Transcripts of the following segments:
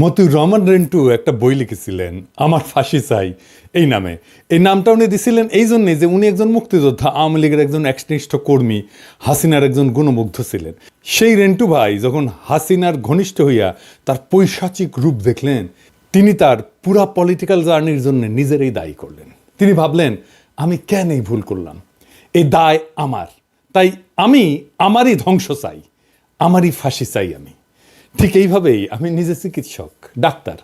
মতিউর রহমান রেন্টু একটা বই লিখেছিলেন আমার ফাঁসি চাই এই নামে। এই নামটা উনি দিছিলেন এই জন্যে যে উনি একজন মুক্তিযোদ্ধা, আওয়ামী লীগের একজন একনিষ্ঠ কর্মী, হাসিনার একজন গুণমুগ্ধ ছিলেন। সেই রেন্টু ভাই যখন হাসিনার ঘনিষ্ঠ হইয়া তার পৈশাচিক রূপ দেখলেন, তিনি তার পুরা পলিটিক্যাল জার্নির জন্য নিজেরই দায়ী করলেন। তিনি ভাবলেন, আমি কেন এই ভুল করলাম, এই দায় আমার, তাই আমি আমারই ধ্বংস চাই, আমারই ফাঁসি চাই। আমি ঠিক এইভাবেই, আমি নিজে চিকিৎসক, ডাক্তার,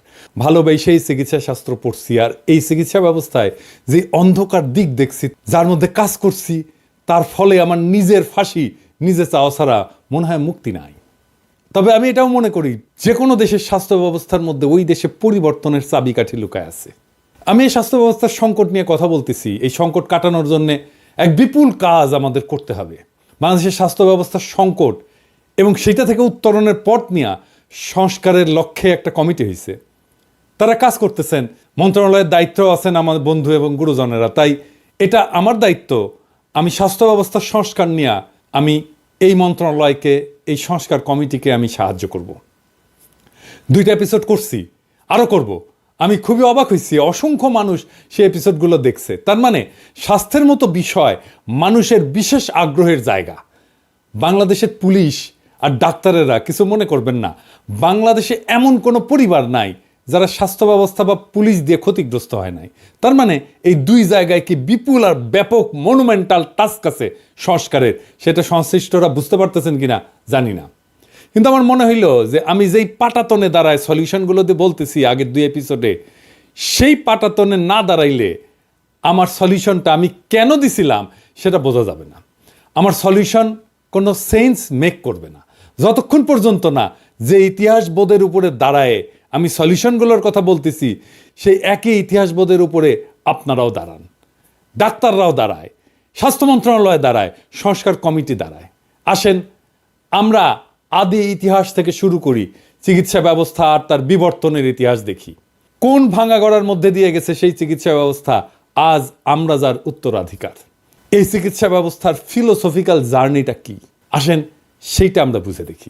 ভালোবেসেই চিকিৎসা শাস্ত্র পড়ছি, আর এই চিকিৎসা ব্যবস্থায় যে অন্ধকার দিক দেখছি, যার মধ্যে কাজ করছি, তার ফলে আমার নিজের ফাঁসি নিজে চাওয়া ছাড়া মনে হয় মুক্তি নাই। তবে আমি এটাও মনে করি, যে কোনো দেশের স্বাস্থ্য ব্যবস্থার মধ্যে ওই দেশে পরিবর্তনের চাবিকাঠি লুকায় আছে। আমি এই স্বাস্থ্য ব্যবস্থার সংকট নিয়ে কথা বলতেছি। এই সংকট কাটানোর জন্য এক বিপুল কাজ আমাদের করতে হবে। বাংলাদেশের স্বাস্থ্য ব্যবস্থার সংকট এবং সেটা থেকে উত্তরণের পথ নিয়ে সংস্কারের লক্ষ্যে একটা কমিটি হয়েছে, তারা কাজ করতেছেন। মন্ত্রণালয়ের দায়িত্ব আছেন আমার বন্ধু এবং গুরুজনেরা, তাই এটা আমার দায়িত্ব। আমি স্বাস্থ্য ব্যবস্থার সংস্কার নিয়ে আমি এই মন্ত্রণালয়কে, এই সংস্কার কমিটিকে আমি সাহায্য করব। 2টা এপিসোড করছি, আরও করব। আমি খুবই অবাক হয়েছি, অসংখ্য মানুষ সেই এপিসোডগুলো দেখছে। তার মানে স্বাস্থ্যের মতো বিষয় মানুষের বিশেষ আগ্রহের জায়গা। বাংলাদেশের পুলিশ আর ডাক্তারেরা কিছু মনে করবেন না, বাংলাদেশে এমন কোনো পরিবার নাই যারা স্বাস্থ্য ব্যবস্থা বা পুলিশ দিয়ে ক্ষতিগ্রস্ত হয় নাই। তার মানে এই দুই জায়গায় কি বিপুল আর ব্যাপক মনুমেন্টাল টাস্ক আছে সংস্কারের, সেটা সংশ্লিষ্টরা বুঝতে পারতেছেন কিনা জানি না। কিন্তু আমার মনে হইল যে আমি যেই পাটাতনে দাঁড়ায় সলিউশনগুলো দিয়ে বলতেছি আগের 2 এপিসোডে, সেই পাটাতনে না দাঁড়াইলে আমার সলিউশনটা আমি কেন দিছিলাম সেটা বোঝা যাবে না। আমার সলিউশন কোনো সেন্স মেক করবে না যতক্ষণ পর্যন্ত না যে ইতিহাস বোধের উপরে দাঁড়ায় আমি সলিউশনগুলোর কথা বলতেছি, সেই একই ইতিহাস বোধের উপরে আপনারাও দাঁড়ান, ডাক্তাররাও দাঁড়ায়, স্বাস্থ্য মন্ত্রণালয় দাঁড়ায়, সংস্কার কমিটি দাঁড়ায়। আসেন আমরা আদি ইতিহাস থেকে শুরু করি, চিকিৎসা ব্যবস্থা আর তার বিবর্তনের ইতিহাস দেখি। কোন ভাঙাগড়ার মধ্যে দিয়ে গেছে সেই চিকিৎসা ব্যবস্থা, আজ আমরা যার উত্তরাধিকার। এই চিকিৎসা ব্যবস্থার ফিলোসফিক্যাল জার্নিটা কি, আসেন সেইটা আমরা বুঝে দেখি।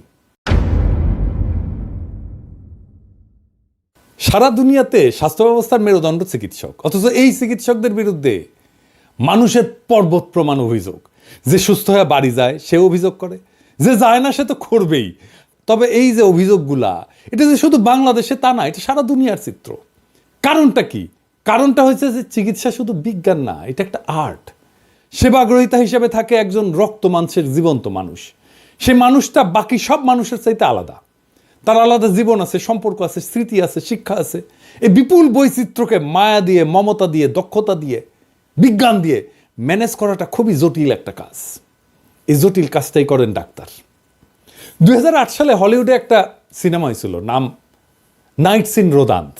সারা দুনিয়াতে স্বাস্থ্য ব্যবস্থার মেরুদণ্ড চিকিৎসক, অথচ এই চিকিৎসকদের বিরুদ্ধে মানুষের পর্বত প্রমাণ অভিযোগ। যে সুস্থ হয়ে বাড়ি যায় সে অভিযোগ করে, যে যায় না সে তো করবেই। তবে এই যে অভিযোগগুলা, এটা যে শুধু বাংলাদেশে তা না, এটা সারা দুনিয়ার চিত্র। কারণটা কি? কারণটা হচ্ছে যে চিকিৎসা শুধু বিজ্ঞান না, এটা একটা আর্ট। সেবাগ্রহীতা হিসেবে থাকে একজন রক্ত মাংসের জীবন্ত মানুষ। সে মানুষটা বাকি সব মানুষের চাইতে আলাদা। তার আলাদা জীবন আছে, সম্পর্ক আছে, স্মৃতি আছে, শিক্ষা আছে। এই বিপুল বৈচিত্র্যকে মায়া দিয়ে, মমতা দিয়ে, দক্ষতা দিয়ে, বিজ্ঞান দিয়ে ম্যানেজ করাটা খুবই জটিল একটা কাজ। এই জটিল কাজটাই করেন ডাক্তার। 2008 সালে হলিউডে একটা সিনেমা হয়েছিল, নাম নাইটস ইন রোদান্থ।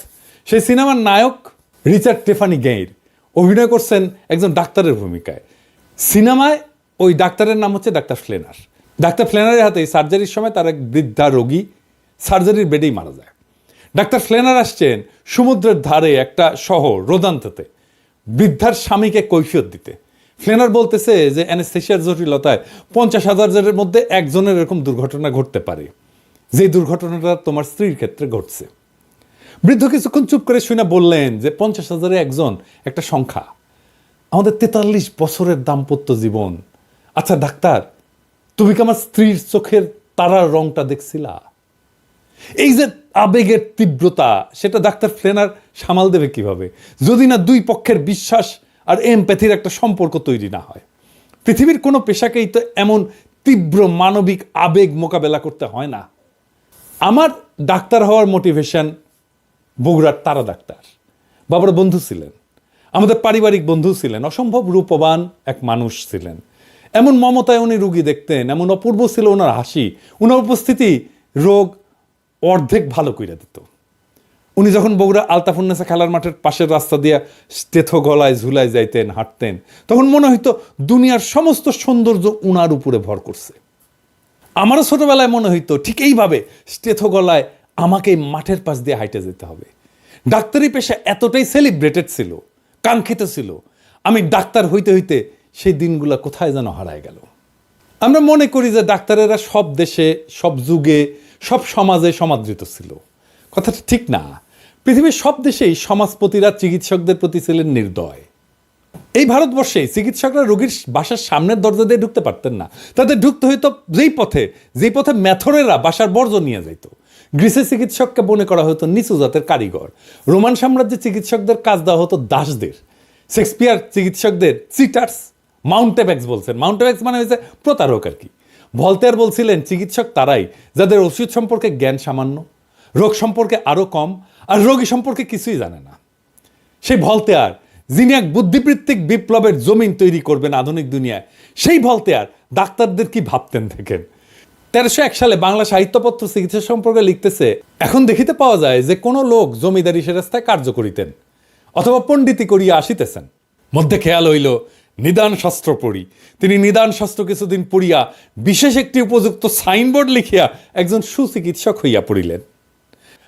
সেই সিনেমার নায়ক রিচার্ড টেফানি গেইর অভিনয় করছেন একজন ডাক্তারের ভূমিকায়। সিনেমায় ওই ডাক্তারের নাম হচ্ছে ডাক্তার ফ্লেনার। ডাক্তার ফ্লেনারের হাতে সার্জারির সময় তার এক বৃদ্ধা রোগী সার্জারির বেডেই মারা যায়। ডাক্তার ফ্লেনার আসছেন সমুদ্রের ধারে একটা শহর রোদান্থতে বৃদ্ধার স্বামীকে কৈফিয়ত দিতে। ফ্লেনার বলতেছে যে অ্যানেস্থেশিয়ার জটিলতায় 50,000 জনের মধ্যে একজনের এরকম দুর্ঘটনা ঘটতে পারে, যে দুর্ঘটনাটা তোমার স্ত্রীর ক্ষেত্রে ঘটছে। বৃদ্ধ কিছুক্ষণ চুপ করে শুনে বললেন যে 50,000-এ একজন একটা সংখ্যা, আমাদের 43 বছরের দাম্পত্য জীবন। আচ্ছা ডাক্তার, তুমি কি আমার স্ত্রীর চোখের তারার রংটা দেখছিলা? এই যে আবেগের তীব্রতা, সেটা ডাক্তার ফ্লেনার সামাল দেবে কিভাবে যদি না দুই পক্ষের বিশ্বাস আর এমপ্যাথির একটা সম্পর্ক তৈরি না হয়? পৃথিবীর কোনো পেশাকেই তো এমন তীব্র মানবিক আবেগ মোকাবেলা করতে হয় না। আমার ডাক্তার হওয়ার মোটিভেশন বগুড়ার তারা ডাক্তার, বাবার বন্ধু ছিলেন, আমাদের পারিবারিক বন্ধু ছিলেন, অসম্ভব রূপবান এক মানুষ ছিলেন। এমন মমতায় উনি রুগী দেখতেন, এমন অপূর্ব ছিল ওনার হাসি, ওনার উপস্থিতি রোগ অর্ধেক ভালো কইরা দিত। উনি যখন বগুড়া আলতাফুন্নেসা খেলার মাঠের পাশের রাস্তা দিয়ে স্টেথো গলায় ঝুলায় যাইতেন, হাঁটতেন, তখন মনে হইতো দুনিয়ার সমস্ত সৌন্দর্য উনার উপরে ভর করছে। আমারও ছোটবেলায় মনে হইতো ঠিক এইভাবে স্টেথো গলায় আমাকে মাঠের পাশ দিয়ে হাইটে যেতে হবে। ডাক্তারি পেশা এতটাই সেলিব্রেটেড ছিল, কাঙ্ক্ষিত ছিল, আমি ডাক্তার হইতে হইতে সেই দিনগুলো কোথায় যেন হারায় গেল। আমরা মনে করি যে ডাক্তারেরা সব দেশে, সব যুগে, সব সমাজে সমাদৃত ছিল। কথাটা ঠিক না। পৃথিবীর সব দেশেই সমাজপতিরা চিকিৎসকদের প্রতি ছিলেন নির্দয়। এই ভারতবর্ষে চিকিৎসকরা রোগীর বাসার সামনের দরজা দিয়ে ঢুকতে পারতেন না, তাদের ঢুকতে হইতো যেই পথে ম্যাথরেরা বাসার বর্জ্য নিয়ে যাইত। গ্রিসের চিকিৎসককে মনে করা হতো নিচু জাতের কারিগর। রোমান সাম্রাজ্যের চিকিৎসকদের কাজ দেওয়া হতো দাসদের। শেক্সপিয়ার চিকিৎসকদের চিটার্স, মাউন্টেব্যাক্স বলছেন। মাউন্টেব্যাক্স মানে হয়েছে প্রতারক আর কি। ভলতেয়ার বলছিলেন চিকিৎসক তারাই যাদের ওষুধ সম্পর্কে জ্ঞান সামান্য, রোগ সম্পর্কে আরও কম, আর রোগী সম্পর্কে কিছুই জানে না। সেই ভলতেয়ার, যিনি এক বুদ্ধিবৃত্তিক বিপ্লবের জমিন তৈরি করবেন আধুনিক দুনিয়ায়, সেই ভলতেয়ার ডাক্তারদের কি ভাবতেন দেখেন। 1301 সালে বাংলা সাহিত্যপত্র চিকিৎসা সম্পর্কে লিখতেছে, এখন দেখিতে পাওয়া যায় যে কোনো লোক জমিদারি সেরাস্তায় কার্য করিতেন অথবা পণ্ডিতি করিয়া আসিতেছেন, মধ্যে খেয়াল হইল নিদান শাস্ত্র পড়ি। তিনি নিদান শাস্ত্র কিছুদিন পড়িয়া বিশেষ একটি উপযুক্ত সাইনবোর্ড লিখিয়া একজন সুচিকিৎসক হইয়া পড়িলেন।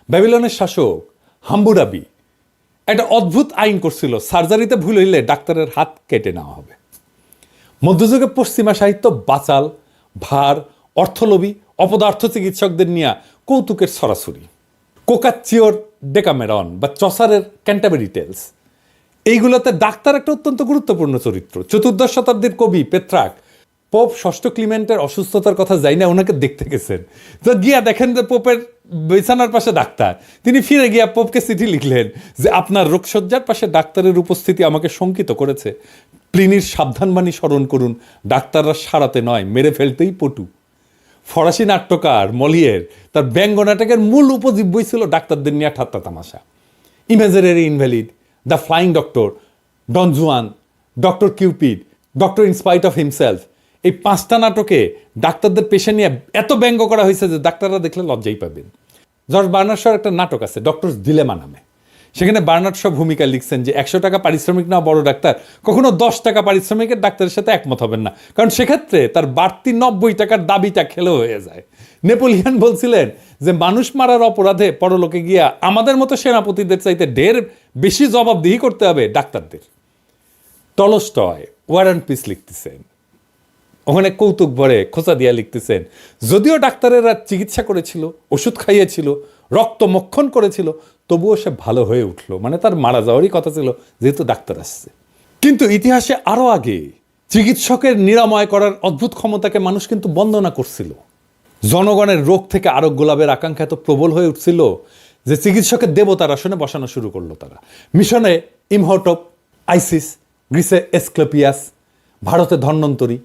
ব্যাবিলনের শাসক হাম্বুরাবি একটা অদ্ভুত আইন করছিল, সার্জারিতে ভুল হইলে ডাক্তারের হাত কেটে নেওয়া হবে। মধ্যযুগে পশ্চিমা সাহিত্য বাচাল, ভার, অর্থলোভী, অপদার্থ চিকিৎসকদের নিয়ে কৌতুকের সরাসরি। কোকাচ্চিওর ডেকামেরন বা চসারের ক্যান্টাবেরি টেলস, এইগুলোতে ডাক্তার একটা অত্যন্ত গুরুত্বপূর্ণ চরিত্র। 14 শতাব্দীর কবি পেত্রাক পোপ ষষ্ঠ ক্লিমেন্টের অসুস্থতার কথা যাই না, ওনাকে দেখতে গেছেন, তো গিয়া দেখেন যে পোপের বিছানার পাশে ডাক্তার। তিনি ফিরে গিয়া পোপকে চিঠি লিখলেন যে আপনার রোগশয্যার পাশে ডাক্তারের উপস্থিতি আমাকে শঙ্কিত করেছে। প্লিনির সাবধানবাণী স্মরণ করুন, ডাক্তাররা সারাতে নয় মেরে ফেলতেই পটু। ফরাসি নাট্যকার মলিয়ের তার ব্যঙ্গ নাটকের মূল উপজীব্যই ছিল ডাক্তারদের নিয়ে ঠাট্টা তামাশা। Imaginary invalid, the flying doctor, Don Juan, doctor Cupid, doctor in spite of himself, এই 5টা নাটকে ডাক্তারদের পেশা নিয়ে এত ব্যঙ্গ করা হয়েছে যে ডাক্তাররা দেখলে লজ্জাই পাবেন। জর্জ বার্নার্ড শর একটা নাটক আছে ডক্টরস ডিলেমা নামে, সেখানে বার্নার্ড শ ভূমিকা লিখছেন যে 100 টাকা পারিশ্রমিক নেওয়া বড় ডাক্তার কখনো 10 টাকা পারিশ্রমিকের ডাক্তারের সাথে একমত হবেন না, কারণ সেক্ষেত্রে তার বাড়তি 90 টাকার দাবিটা খেলেও হয়ে যায়। নেপোলিয়ন বলছিলেন যে মানুষ মারার অপরাধে পরলোকে গিয়া আমাদের মতো সেনাপতিদের চাইতে ঢের বেশি জবাবদিহি করতে হবে ডাক্তারদের। টলস্টয় ওয়ার অ্যান্ড পিস লিখতেছেন, ওখানে কৌতুক ভরে খোঁচা দিয়া লিখতেছেন, যদিও ডাক্তারেরা চিকিৎসা করেছিল, ওষুধ খাইয়েছিল, রক্ত মক্ষণ করেছিল, তবুও সে ভালো হয়ে উঠলো। মানে তার মারা যাওয়ারই কথা ছিল যেহেতু ডাক্তার আসছে। কিন্তু ইতিহাসে আরও আগে চিকিৎসকের নিরাময় করার অদ্ভুত ক্ষমতাকে মানুষ কিন্তু বন্দনা করছিল। জনগণের রোগ থেকে আরোগ্য লাভের আকাঙ্ক্ষা এত প্রবল হয়ে উঠছিল যে চিকিৎসকের দেবতার আসনে বসানো শুরু করলো তারা। মিশনে ইমহোটপ, আইসিস, গ্রিসে এসক্লেপিয়াস, ভারতে ধন্বন্তরী।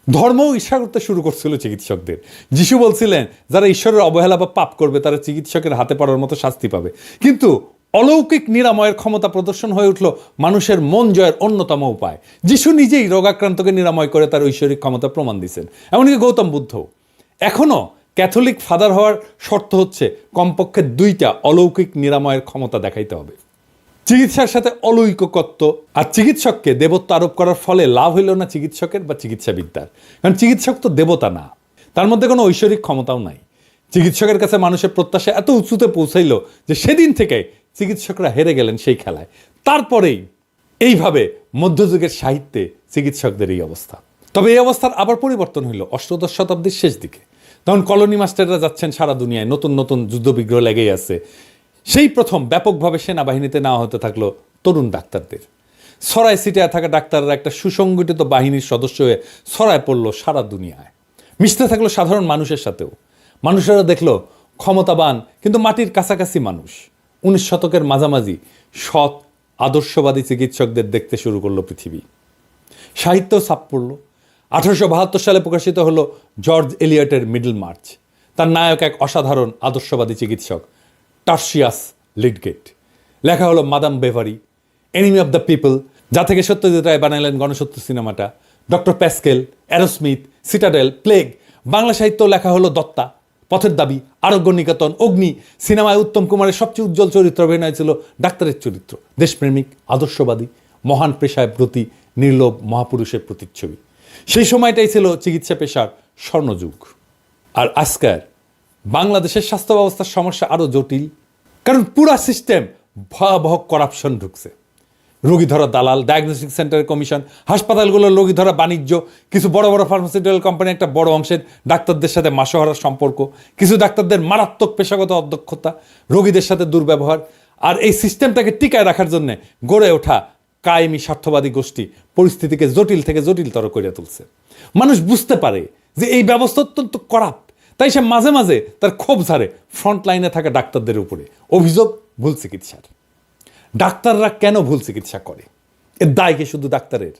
ধর্মও ঈর্ষা করতে শুরু করছিল চিকিৎসকদের। যিশু বলছিলেন যারা ঈশ্বরের অবহেলা বা পাপ করবে তারা চিকিৎসকের হাতে পড়ার মতো শাস্তি পাবে। কিন্তু অলৌকিক নিরাময়ের ক্ষমতা প্রদর্শন হয়ে উঠল মানুষের মন জয়ের অন্যতম উপায়। যিশু নিজেই রোগাক্রান্তকে নিরাময় করে তার ঐশ্বরিক ক্ষমতা প্রমাণ দিয়েছেন। এমনকি গৌতম বুদ্ধ। এখনও ক্যাথলিক ফাদার হওয়ার শর্ত হচ্ছে কমপক্ষে 2টা অলৌকিক নিরাময়ের ক্ষমতা দেখাইতে হবে। চিকিৎসার সাথে অলৌকিকত্ব আর চিকিৎসককে দেবত্ব আরোপ করার ফলে লাভ হইল না চিকিৎসকের বা চিকিৎসাবিদ্যার, কারণ চিকিৎসক তো দেবতা না, তার মধ্যে কোনো ঐশ্বরিক ক্ষমতাও নাই। চিকিৎসকের কাছে মানুষের প্রত্যাশা এত উঁচুতে পৌঁছাইল যে সেদিন থেকে চিকিৎসকরা হেরে গেলেন সেই খেলায়। তারপরেই এইভাবে মধ্যযুগের সাহিত্যে চিকিৎসকদের এই অবস্থা। তবে এই অবস্থার আবার পরিবর্তন হইল অষ্টাদশ শতাব্দীর শেষ দিকে। তখন কলোনি মাস্টাররা যাচ্ছেন সারা দুনিয়ায়, নতুন নতুন যুদ্ধবিগ্রহ লেগেই আছে। সেই প্রথম ব্যাপকভাবে সেনাবাহিনীতে নেওয়া হতে থাকলো তরুণ ডাক্তারদের। ছড়ায় ছিটিয়ে থাকা ডাক্তাররা একটা সুসংগঠিত বাহিনীর সদস্য হয়ে ছড়ায় পড়লো সারা দুনিয়ায়, মিশতে থাকলো সাধারণ মানুষের সাথেও। মানুষেরা দেখলো ক্ষমতাবান কিন্তু মাটির কাছাকাছি মানুষ। 19 শতকের মাঝামাঝি সৎ আদর্শবাদী চিকিৎসকদের দেখতে শুরু করলো পৃথিবী। সাহিত্য ছাপ পড়ল। 1872 সালে প্রকাশিত হলো জর্জ এলিয়টের মিডল মার্চ। তার নায়ক এক অসাধারণ আদর্শবাদী চিকিৎসক, টার্সিয়াস লিডগেট। লেখা হলো Madame Bovary, enemy of the people, যা থেকে সত্যজিৎ রায় বানাইলেন গণসত্য সিনেমাটা, doctor Pascal, Arrowsmith, Citadel, Plague. Bangla সাহিত্য লেখা হলো দত্তা, পথের দাবি, আরোগ্য নিকেতন, অগ্নি। সিনেমায় উত্তম কুমারের সবচেয়ে উজ্জ্বল চরিত্র অভিনয় ছিল ডাক্তারের চরিত্র, দেশপ্রেমিক, আদর্শবাদী, মহান পেশায় ব্রতী, নির্লোভ মহাপুরুষের প্রতিচ্ছবি। সেই সময়টাই ছিল চিকিৎসা পেশার স্বর্ণযুগ। আর আজকের বাংলাদেশের স্বাস্থ্য ব্যবস্থার সমস্যা আরও জটিল, কারণ পুরা সিস্টেম ভয়াবহ করাপশন ঢুকছে। রোগী ধরা দালাল, ডায়াগনস্টিক সেন্টারের কমিশন, হাসপাতালগুলোর রোগী ধরা বাণিজ্য, কিছু বড় বড় ফার্মাসিউটিক্যাল কোম্পানি একটা বড় অংশের ডাক্তারদের সাথে মাসোহারার সম্পর্ক, কিছু ডাক্তারদের মারাত্মক পেশাগত অদক্ষতা, রোগীদের সাথে দুর্ব্যবহার, আর এই সিস্টেমটাকে টিকায় রাখার জন্য গড়ে ওঠা কায়েমি স্বার্থবাদী গোষ্ঠী পরিস্থিতিকে জটিল থেকে জটিলতর করে তুলছে। মানুষ বুঝতে পারে যে এই ব্যবস্থা অত্যন্ত করাপ্ট, তাই সে মাঝে মাঝে তার ক্ষোভ ঝাড়ে ফ্রন্ট লাইনে থাকা ডাক্তারদের উপরে। অভিযোগ ভুল চিকিৎসার। ডাক্তাররা কেন ভুল চিকিৎসা করে? এর দায় কি শুধু ডাক্তারের?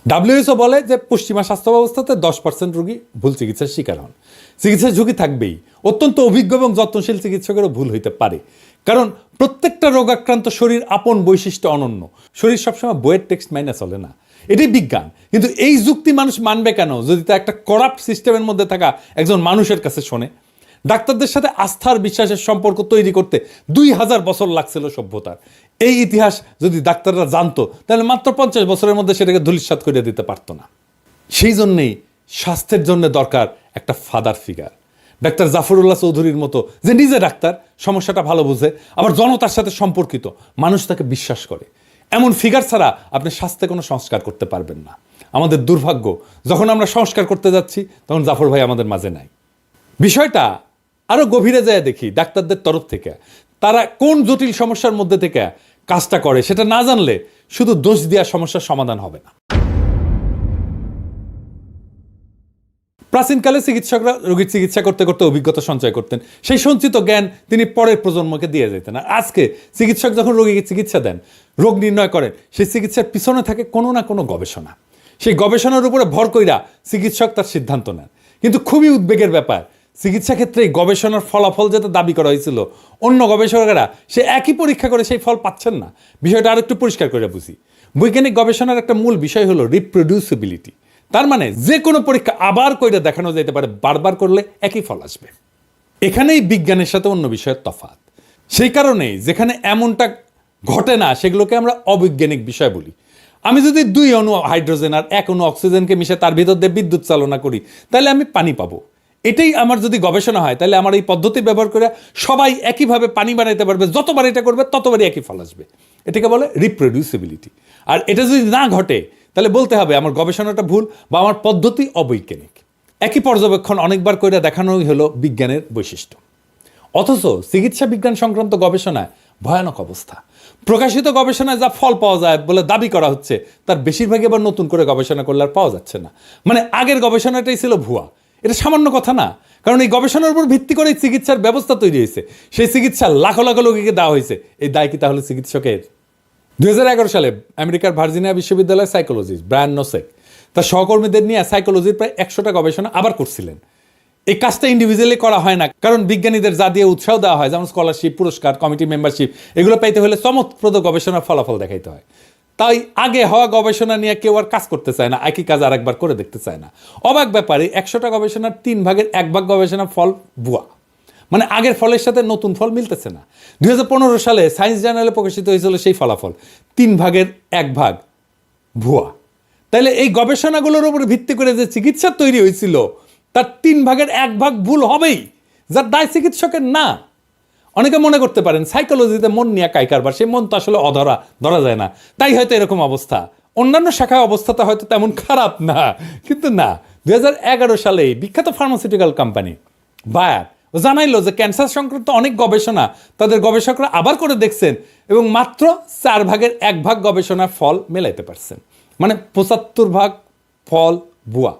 WHO বলে যে পশ্চিমা স্বাস্থ্য ব্যবস্থাতে 10% রোগী ভুল চিকিৎসার শিকার হন। চিকিৎসার ঝুঁকি থাকবেই। অত্যন্ত অভিজ্ঞ এবং যত্নশীল চিকিৎসকেরও ভুল হইতে পারে, কারণ প্রত্যেকটা রোগাক্রান্ত শরীর আপন বৈশিষ্ট্য অনন্য। শরীর সবসময় বইয়ের টেক্সট মাইনে চলে না, এটাই বিজ্ঞান। কিন্তু এই যুক্তি মানুষ মানবে কেন যদি তা একটা করাপ্ট সিস্টেমের মধ্যে থাকা একজন মানুষের কাছে শোনে? ডাক্তারদের সাথে আস্থার বিশ্বাসের সম্পর্ক তৈরি করতে 2000 বছর লাগছিল সভ্যতার। এই ইতিহাস যদি ডাক্তাররা জানতো তাহলে মাত্র 50 বছরের মধ্যে সেটাকে ধূলিসাৎ করে দিতে পারতো না। সেই জন্যেই স্বাস্থ্যের জন্য দরকার একটা ফাদার ফিগার। ডাক্তার জাফরুল্লাহ চৌধুরীর মতো, যে নিজে ডাক্তার, সমস্যাটা ভালো বুঝে, আবার জনতার সাথে সম্পর্কিত, মানুষ তাকে বিশ্বাস করে। এমন ফিগার ছাড়া আপনি স্বাস্থ্যে কোনো সংস্কার করতে পারবেন না। আমাদের দুর্ভাগ্য, যখন আমরা সংস্কার করতে যাচ্ছি তখন জাফর ভাই আমাদের মাঝে নাই। বিষয়টা আরো গভীরে যায় দেখি ডাক্তারদের তরফ থেকে তারা কোন জটিল সমস্যার মধ্যে থেকে কাজটা করে সেটা না জানলে শুধু দোষ দেওয়া সমস্যার সমাধান হবে না। প্রাচীনকালে চিকিৎসকরা রোগীর চিকিৎসা করতে করতে অভিজ্ঞতা সঞ্চয় করতেন। সেই সঞ্চিত জ্ঞান তিনি পরের প্রজন্মকে দিয়ে যেতেন। আর আজকে চিকিৎসক যখন রোগীকে চিকিৎসা দেন, রোগ নির্ণয় করেন, সেই চিকিৎসার পিছনে থাকে কোনো না কোনো গবেষণা। সেই গবেষণার উপরে ভর কইরা চিকিৎসক তার সিদ্ধান্ত নেন। কিন্তু খুবই উদ্বেগের ব্যাপার, চিকিৎসা ক্ষেত্রে গবেষণার ফলাফল যেটা দাবি করা হয়েছিল, অন্য গবেষকেরা সে একই পরীক্ষা করে সেই ফল পাচ্ছেন না। বিষয়টা আর একটু পরিষ্কার করে বুঝি। বৈজ্ঞানিক গবেষণার একটা মূল বিষয় হলো রিপ্রোডিউসিবিলিটি। তার মানে যে কোনো পরীক্ষা আবার কইরা দেখানো যেতে পারে, বারবার করলে একই ফল আসবে। এখানেই বিজ্ঞানের সাথে অন্য বিষয়ের তফাৎ। সেই কারণেই যেখানে এমনটা ঘটে না সেগুলোকে আমরা অবৈজ্ঞানিক বিষয় বলি। আমি যদি 2 অণু হাইড্রোজেন আর 1 অণু অক্সিজেনকে মিশে তার ভিতর দিয়ে বিদ্যুৎ চালনা করি, তাহলে আমি পানি পাবো। এটাই আমার যদি গবেষণা হয়, তাহলে আমার এই পদ্ধতি ব্যবহার করে সবাই একইভাবে পানি বানাইতে পারবে। যতবার এটা করবে ততবারই একই ফল আসবে। এটাকে বলে রিপ্রোডিউসিবিলিটি। আর এটা যদি না ঘটে তাহলে বলতে হবে আমার গবেষণাটা ভুল বা আমার পদ্ধতি অবৈজ্ঞানিক। একই পর্যবেক্ষণ অনেকবার করে দেখানোই হলো বিজ্ঞানের বৈশিষ্ট্য। অথচ চিকিৎসা বিজ্ঞান সংক্রান্ত গবেষণায় ভয়ানক অবস্থা। প্রকাশিত গবেষণায় যা ফল পাওয়া যায় বলে দাবি করা হচ্ছে, তার বেশিরভাগই আবার নতুন করে গবেষণা করলে আর পাওয়া যাচ্ছে না। মানে আগের গবেষণাটাই ছিল ভুয়া। এটা সামান্য কথা না, কারণ এই গবেষণার উপর ভিত্তি করে চিকিৎসার ব্যবস্থা তৈরি হয়েছে। সেই চিকিৎসা লাখ লাখ লোককে দেওয়া হয়েছে। এই দায় কি তাহলে চিকিৎসকের? 2011 সালে আমেরিকার ভার্জিনিয়া বিশ্ববিদ্যালয়ের সাইকোলজিস্ট ব্রায়ান নোসেক তার সহকর্মীদের নিয়ে সাইকোলজির প্রায় 100টা গবেষণা আবার করছিলেন। এই কাজটা ইন্ডিভিজুয়ালি করা হয় না, কারণ বিজ্ঞানীদের যা দিয়ে উৎসাহ দেওয়া হয়, যেমন স্কলারশিপ, পুরস্কার, কমিটি মেম্বারশিপ, এগুলো পাইতে হলে চমকপ্রদ গবেষণার ফলাফল দেখাইতে হয়। তাই আগে হওয়া গবেষণা নিয়ে কেউ আর কাজ করতে চায় না, একই কাজ আর একবার করে দেখতে চায় না। অবাক ব্যাপারে 100টা গবেষণার 3 ভাগের 1 ভাগ গবেষণার ফল ভুয়া। মানে আগের ফলের সাথে নতুন ফল মিলতেছে না। 2015 সালে সায়েন্স জার্নালে প্রকাশিত হয়েছিল সেই ফলাফল, 3 ভাগের 1 ভাগ ভুয়া। তাইলে এই গবেষণাগুলোর উপর ভিত্তি করে যে চিকিৎসা তৈরি হয়েছিল তার 3 ভাগের 1 ভাগ ভুল হবেই, যার দায় চিকিৎসকের না। অনেকে মনে করতে পারেন সাইকোলজিতে মন নিয়ে কারবার, সেই মন তো আসলে অধরা, ধরা যায় না, তাই হয়তো এরকম অবস্থা। অন্যান্য শাখায় অবস্থাটা হয়তো তেমন খারাপ না, কিন্তু না। 2011 সালে বিখ্যাত ফার্মাসিউটিক্যাল কোম্পানি বায়ার জানাইলো যে ক্যান্সার সংক্রান্ত অনেক গবেষণা তাদের গবেষকরা আবার করে দেখছেন এবং মাত্র 4 ভাগের 1 ভাগ গবেষণার ফল মেলাইতে পারছেন। মানে 75 ভাগ ফল ভুয়া।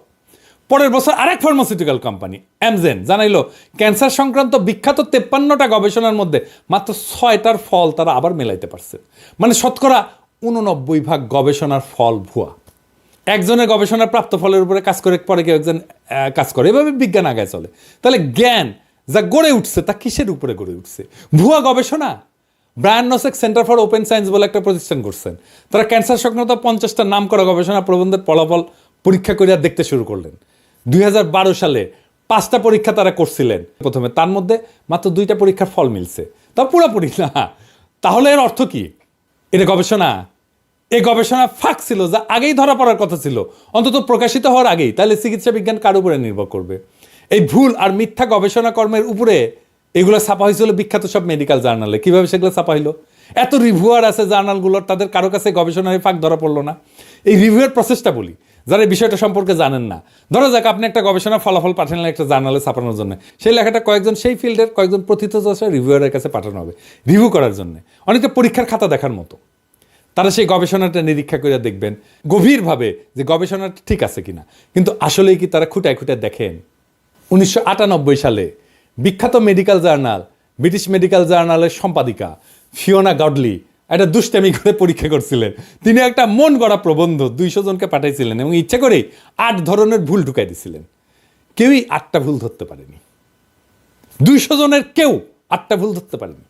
পরের বছর আরেক ফার্মাসিউটিক্যাল কোম্পানি অ্যামজেন জানাইলো ক্যান্সার সংক্রান্ত বিখ্যাত 53টা গবেষণার মধ্যে মাত্র 6টার ফল তারা আবার মেলাইতে পারছে। মানে শতকরা 89 ভাগ গবেষণার ফল ভুয়া। একজনের গবেষণার প্রাপ্ত ফলের উপরে কাজ করে পরে কেউ একজন কাজ করে, এভাবে বিজ্ঞান আগায় চলে। তাহলে জ্ঞান যা গড়ে উঠছে তা কিসের উপরে গড়ে উঠছে? ভুয়া গবেষণা। Brian Nosek centre for open science বলে একটা প্রতিষ্ঠান করছেন। তারা ক্যান্সার সংক্রান্ত 50টা নাম করা গবেষণা প্রবন্ধের ফলাফল পরীক্ষা করে দেখতে শুরু করলেন। 2012 সালে 5টা পরীক্ষা তারা করছিলেন প্রথমে, তার মধ্যে মাত্র 2টা পরীক্ষার ফল মিলছে, তা পুরোপুরি না। তাহলে এর অর্থ কি? এটা গবেষণা? এই গবেষণা ফাঁক ছিল, যা আগেই ধরা পড়ার কথা ছিল, অন্তত প্রকাশিত হওয়ার আগেই। তাহলে চিকিৎসা বিজ্ঞান কার উপরে নির্ভর করবে? এই ভুল আর মিথ্যা গবেষণা কর্মের উপরে এগুলো ছাপা হয়েছিল বিখ্যাত সব মেডিকেল জার্নালে। কিভাবে সেগুলো ছাপা হইলো? এত রিভিউয়ার আছে জার্নালগুলোর, তাদের কারো কাছে গবেষণার ফাঁক ধরা পড়লো না। এই রিভিউয়ের প্রসেসটা বলি, যারা এই বিষয়টা সম্পর্কে জানেন না। ধরা যাক আপনি একটা গবেষণার ফলাফল পাঠালেন একটা জার্নালে ছাপানোর জন্য, সেই লেখাটা কয়েকজন সেই ফিল্ডের কয়েকজন প্রথিতযশা রিভিউয়ারের কাছে পাঠানো হবে রিভিউ করার জন্য, অনেকটা পরীক্ষার খাতা দেখার মতো। তারা সেই গবেষণাটা নিরীক্ষা করে দেখবেন গভীরভাবে যে গবেষণাটা ঠিক আছে কিনা। কিন্তু আসলেই কি তারা খুঁটায় খুঁটায় দেখেন? 1998 সালে বিখ্যাত মেডিকেল জার্নাল ব্রিটিশ মেডিকেল জার্নালের সম্পাদিকা ফিওনা গডলি একটা দুষ্টামি করে পরীক্ষা করছিলেন। তিনি একটা মন গড়া প্রবন্ধ 200 জনকে পাঠাইছিলেন এবং ইচ্ছা করেই 8 ধরনের ভুল ঢুকাই দিছিলেন। কেউই 8টা ভুল ধরতে পারেনি। 200 জনের কেউ 8টা ভুল ধরতে পারেনি।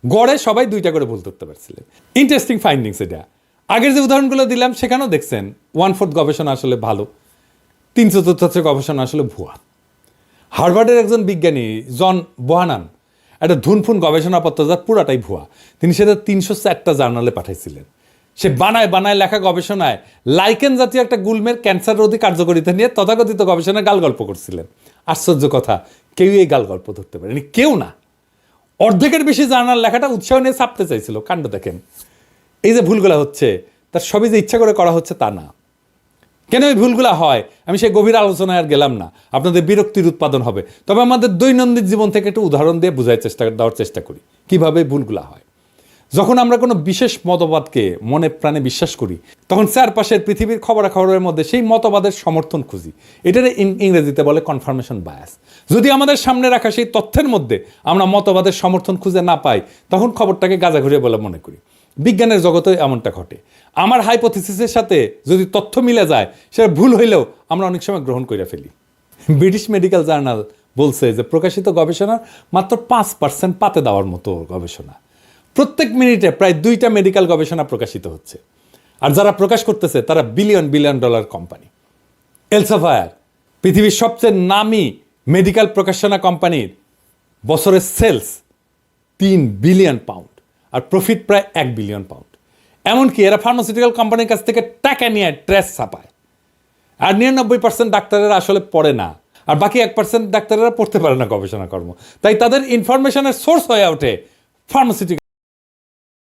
গড়ে সবাই 2টা করে ভুল ধরতে পারছিলেন। ইন্টারেস্টিং ফাইন্ডিংস এটা। আগের যে উদাহরণগুলো দিলাম সেখানেও দেখছেন 1/4 গবেষণা আসলে ভালো, 3/4 গবেষণা আসলে ভুয়া। হার্ভার্ডের একজন বিজ্ঞানী জন বোহানান একটা ধুনফুন গবেষণাপত্র যার পুরাটাই ভুয়া, তিনি সেটা 304টা জার্নালে পাঠাইছিলেন। সে বানায় লেখা গবেষণায় লাইকেন জাতীয় একটা গুল্মের ক্যান্সার রোধী কার্যকারিতা নিয়ে তথাকথিত গবেষণায় গালগল্প করছিলেন। আশ্চর্য কথা, কেউই এই গালগল্প ধরতে পারেনি, কেউ না। অর্ধেকের বেশি জার্নাল লেখাটা উৎসাহ নিয়ে ছাপতে চাইছিল। কাণ্ড দেখেন। এই যে ভুলগুলো হচ্ছে তার সবই যে ইচ্ছা করে করা হচ্ছে তা না। কেন এই ভুলগুলো হয় আমি সেই গভীর আলোচনায় আর গেলাম না, আপনাদের বিরক্তির উৎপাদন হবে। তবে আমাদের দৈনন্দিন জীবন থেকে একটু উদাহরণ দিয়ে দেওয়ার চেষ্টা করি কীভাবে ভুলগুলো হয়। যখন আমরা কোনো বিশেষ মতবাদকে মনে প্রাণে বিশ্বাস করি তখন চারপাশের পৃথিবীর খবরাখবরের মধ্যে সেই মতবাদের সমর্থন খুঁজি। এটার ইংরেজিতে বলে কনফার্মেশন বায়াস। যদি আমাদের সামনে রাখা সেই তথ্যের মধ্যে আমরা মতবাদের সমর্থন খুঁজে না পাই তখন খবরটাকে গাঁজাঘুরিয়ে বলে মনে করি। বিজ্ঞানের জগতে এমনটা ঘটে। আমার হাইপোথিসিসের সাথে যদি তথ্য মিলে যায় সেটা ভুল হইলেও আমরা অনেক সময় গ্রহণ করে ফেলি। ব্রিটিশ মেডিকেল জার্নাল বলছে যে প্রকাশিত গবেষণার মাত্র 5% পাতে দেওয়ার মতো গবেষণা। প্রত্যেক মিনিটে প্রায় 2টা মেডিকেল গবেষণা প্রকাশিত হচ্ছে, আর যারা প্রকাশ করতেছে তারা বিলিয়ন ডলার কোম্পানি। এলসেভিয়ার পৃথিবীর সবচেয়ে নামি মেডিকেল প্রকাশনা কোম্পানির বছরের সেলস 3 বিলিয়ন পাউন্ড আর প্রফিট প্রায় 1 বিলিয়ন পাউন্ড। এমনকি এরা ফার্মাসিউটিক্যাল কোম্পানির কাছ থেকে টাকা নিয়ে ট্রেস ছাপায়। আর 99% ডাক্তারেরা আসলে পড়ে না, আর বাকি 1% ডাক্তারেরা পড়তে পারে না গবেষণা কর্ম। তাই তাদের ইনফরমেশনের সোর্স হয়ে ওঠে ফার্মাসিউটিক্যাল